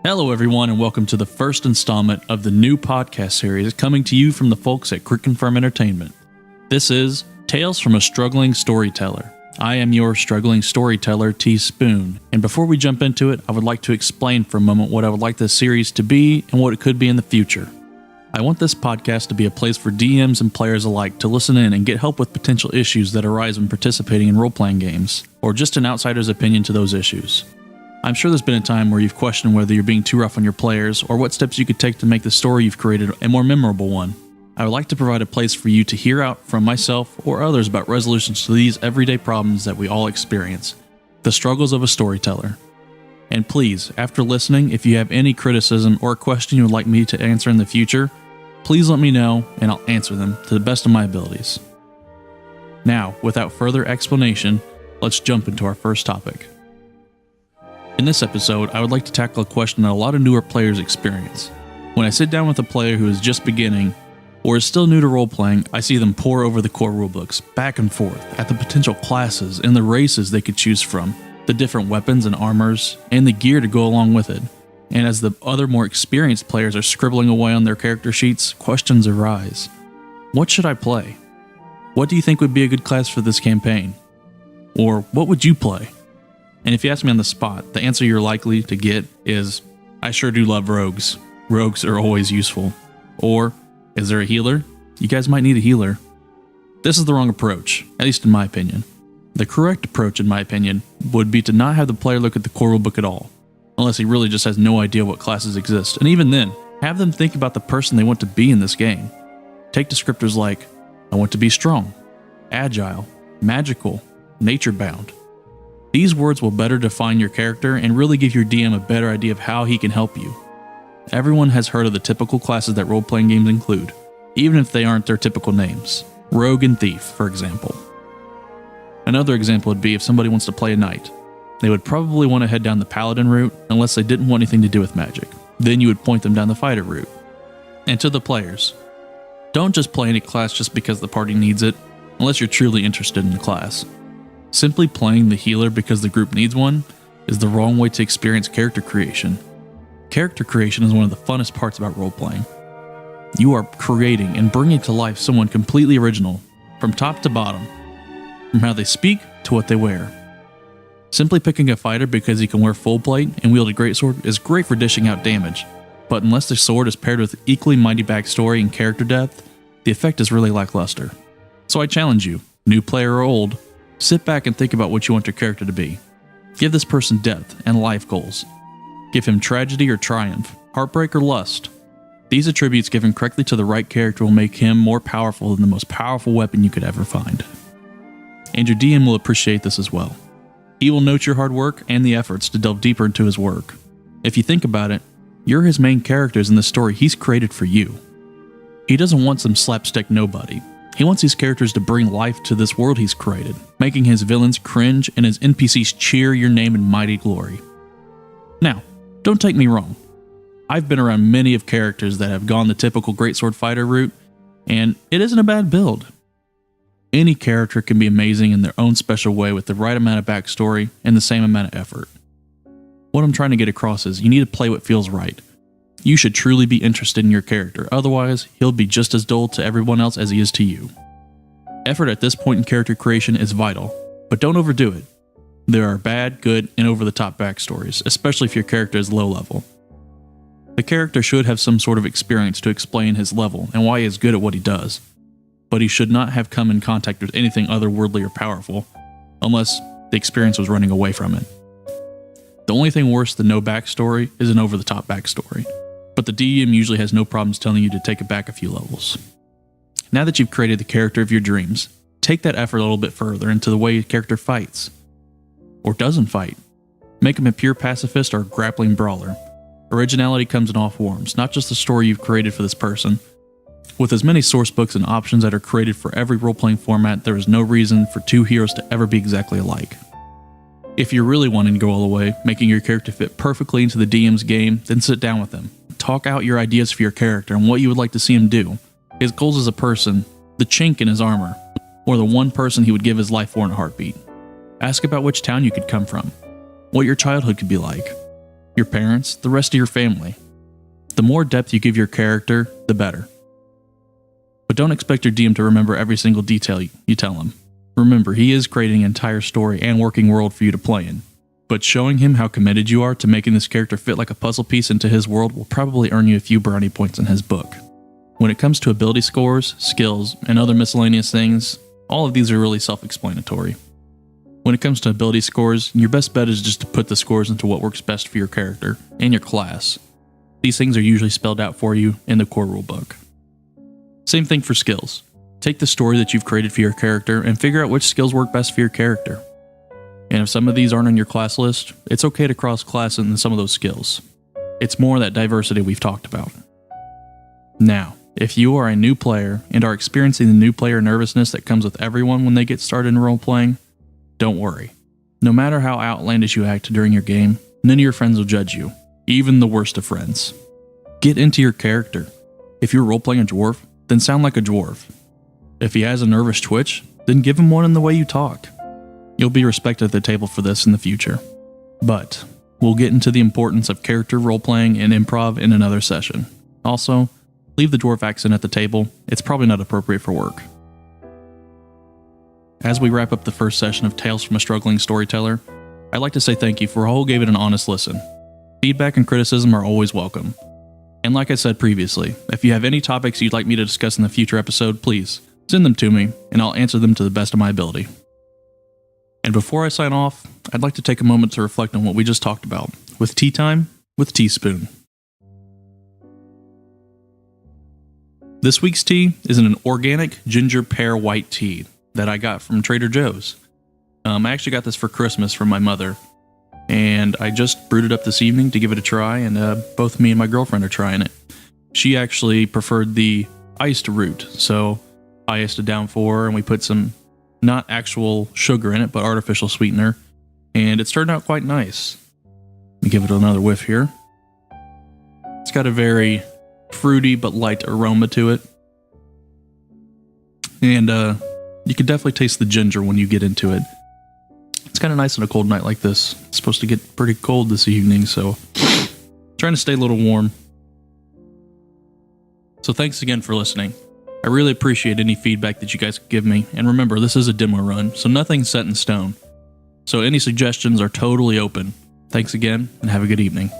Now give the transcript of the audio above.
Hello, everyone, and welcome to the first installment of the new podcast series coming to you from the folks at Crit Confirm Entertainment. This is Tales from a Struggling Storyteller. I am your struggling storyteller, T Spoon, and before we jump into it, I would like to explain for a moment what I would like this series to be and what it could be in the future. I want this podcast to be a place for DMs and players alike to listen in and get help with potential issues that arise when participating in role-playing games, or just an outsider's opinion to those issues. I'm sure there's been a time where you've questioned whether you're being too rough on your players, or what steps you could take to make the story you've created a more memorable one. I would like to provide a place for you to hear out from myself or others about resolutions to these everyday problems that we all experience, the struggles of a storyteller. And please, after listening, if you have any criticism or a question you would like me to answer in the future, please let me know and I'll answer them to the best of my abilities. Now, without further explanation, let's jump into our first topic. In this episode, I would like to tackle a question that a lot of newer players experience. When I sit down with a player who is just beginning, or is still new to role-playing, I see them pore over the core rulebooks, back and forth, at the potential classes and the races they could choose from, the different weapons and armors, and the gear to go along with it. And as the other more experienced players are scribbling away on their character sheets, questions arise. What should I play? What do you think would be a good class for this campaign? Or what would you play? And if you ask me on the spot, the answer you're likely to get is, I sure do love rogues. Rogues are always useful. Or, is there a healer? You guys might need a healer. This is the wrong approach, at least in my opinion. The correct approach, in my opinion, would be to not have the player look at the core rulebook at all, unless he really just has no idea what classes exist. And even then, have them think about the person they want to be in this game. Take descriptors like, I want to be strong, agile, magical, nature-bound. These words will better define your character and really give your DM a better idea of how he can help you. Everyone has heard of the typical classes that role-playing games include, even if they aren't their typical names. Rogue and Thief, for example. Another example would be if somebody wants to play a knight. They would probably want to head down the paladin route unless they didn't want anything to do with magic. Then you would point them down the fighter route. And to the players, don't just play any class just because the party needs it, unless you're truly interested in the class. Simply playing the healer because the group needs one is the wrong way to experience character creation. Character creation is one of the funnest parts about role-playing. You are creating and bringing to life someone completely original, from top to bottom, from how they speak to what they wear. Simply picking a fighter because he can wear full plate and wield a greatsword is great for dishing out damage, but unless the sword is paired with equally mighty backstory and character depth, the effect is really lackluster. So I challenge you, new player or old, sit back and think about what you want your character to be. Give this person depth and life goals. Give him tragedy or triumph, heartbreak or lust. These attributes given correctly to the right character will make him more powerful than the most powerful weapon you could ever find. And your DM will appreciate this as well. He will note your hard work and the efforts to delve deeper into his work. If you think about it, you're his main characters in the story he's created for you. He doesn't want some slapstick nobody. He wants these characters to bring life to this world he's created, making his villains cringe and his NPCs cheer your name in mighty glory. Now, don't take me wrong. I've been around many of characters that have gone the typical greatsword fighter route, and it isn't a bad build. Any character can be amazing in their own special way with the right amount of backstory and the same amount of effort. What I'm trying to get across is you need to play what feels right. You should truly be interested in your character, otherwise he'll be just as dull to everyone else as he is to you. Effort at this point in character creation is vital, but don't overdo it. There are bad, good, and over-the-top backstories, especially if your character is low level. The character should have some sort of experience to explain his level and why he is good at what he does, but he should not have come in contact with anything otherworldly or powerful, unless the experience was running away from it. The only thing worse than no backstory is an over-the-top backstory, but the DM usually has no problems telling you to take it back a few levels. Now that you've created the character of your dreams, take that effort a little bit further into the way your character fights. Or doesn't fight. Make him a pure pacifist or a grappling brawler. Originality comes in all forms, not just the story you've created for this person. With as many source books and options that are created for every role-playing format, there is no reason for two heroes to ever be exactly alike. If you're really wanting to go all the way, making your character fit perfectly into the DM's game, then sit down with him. Talk out your ideas for your character and what you would like to see him do. His goals as a person, the chink in his armor, or the one person he would give his life for in a heartbeat. Ask about which town you could come from, what your childhood could be like, your parents, the rest of your family. The more depth you give your character, the better. But don't expect your DM to remember every single detail you tell him. Remember, he is creating an entire story and working world for you to play in. But showing him how committed you are to making this character fit like a puzzle piece into his world will probably earn you a few brownie points in his book. When it comes to ability scores, skills, and other miscellaneous things, all of these are really self-explanatory. When it comes to ability scores, your best bet is just to put the scores into what works best for your character and your class. These things are usually spelled out for you in the core rulebook. Same thing for skills. Take the story that you've created for your character and figure out which skills work best for your character. And if some of these aren't on your class list, it's okay to cross-class in some of those skills. It's more that diversity we've talked about. Now, if you are a new player and are experiencing the new player nervousness that comes with everyone when they get started in role-playing, don't worry. No matter how outlandish you act during your game, none of your friends will judge you, even the worst of friends. Get into your character. If you're role-playing a dwarf, then sound like a dwarf. If he has a nervous twitch, then give him one in the way you talk. You'll be respected at the table for this in the future. But we'll get into the importance of character role-playing and improv in another session. Also, leave the dwarf accent at the table. It's probably not appropriate for work. As we wrap up the first session of Tales from a Struggling Storyteller, I'd like to say thank you for all who gave it an honest listen. Feedback and criticism are always welcome. And like I said previously, if you have any topics you'd like me to discuss in the future episode, please send them to me, and I'll answer them to the best of my ability. And before I sign off, I'd like to take a moment to reflect on what we just talked about with Tea Time with Teaspoon. This week's tea is an organic ginger pear white tea that I got from Trader Joe's. I actually got this for Christmas from my mother, and I just brewed it up this evening to give it a try, and both me and my girlfriend are trying it. She actually preferred the iced route, so I iced it down for her, and we put some not actual sugar in it, but artificial sweetener, and it's turned out quite nice. Let me give it another whiff here. It's got a very fruity but light aroma to it, and you can definitely taste the ginger when you get into it. It's kind of nice on a cold night like this. It's supposed to get pretty cold this evening, so trying to stay a little warm. So thanks again for listening. I really appreciate any feedback that you guys give me, and remember, this is a demo run, so nothing's set in stone. So any suggestions are totally open. Thanks again, and have a good evening.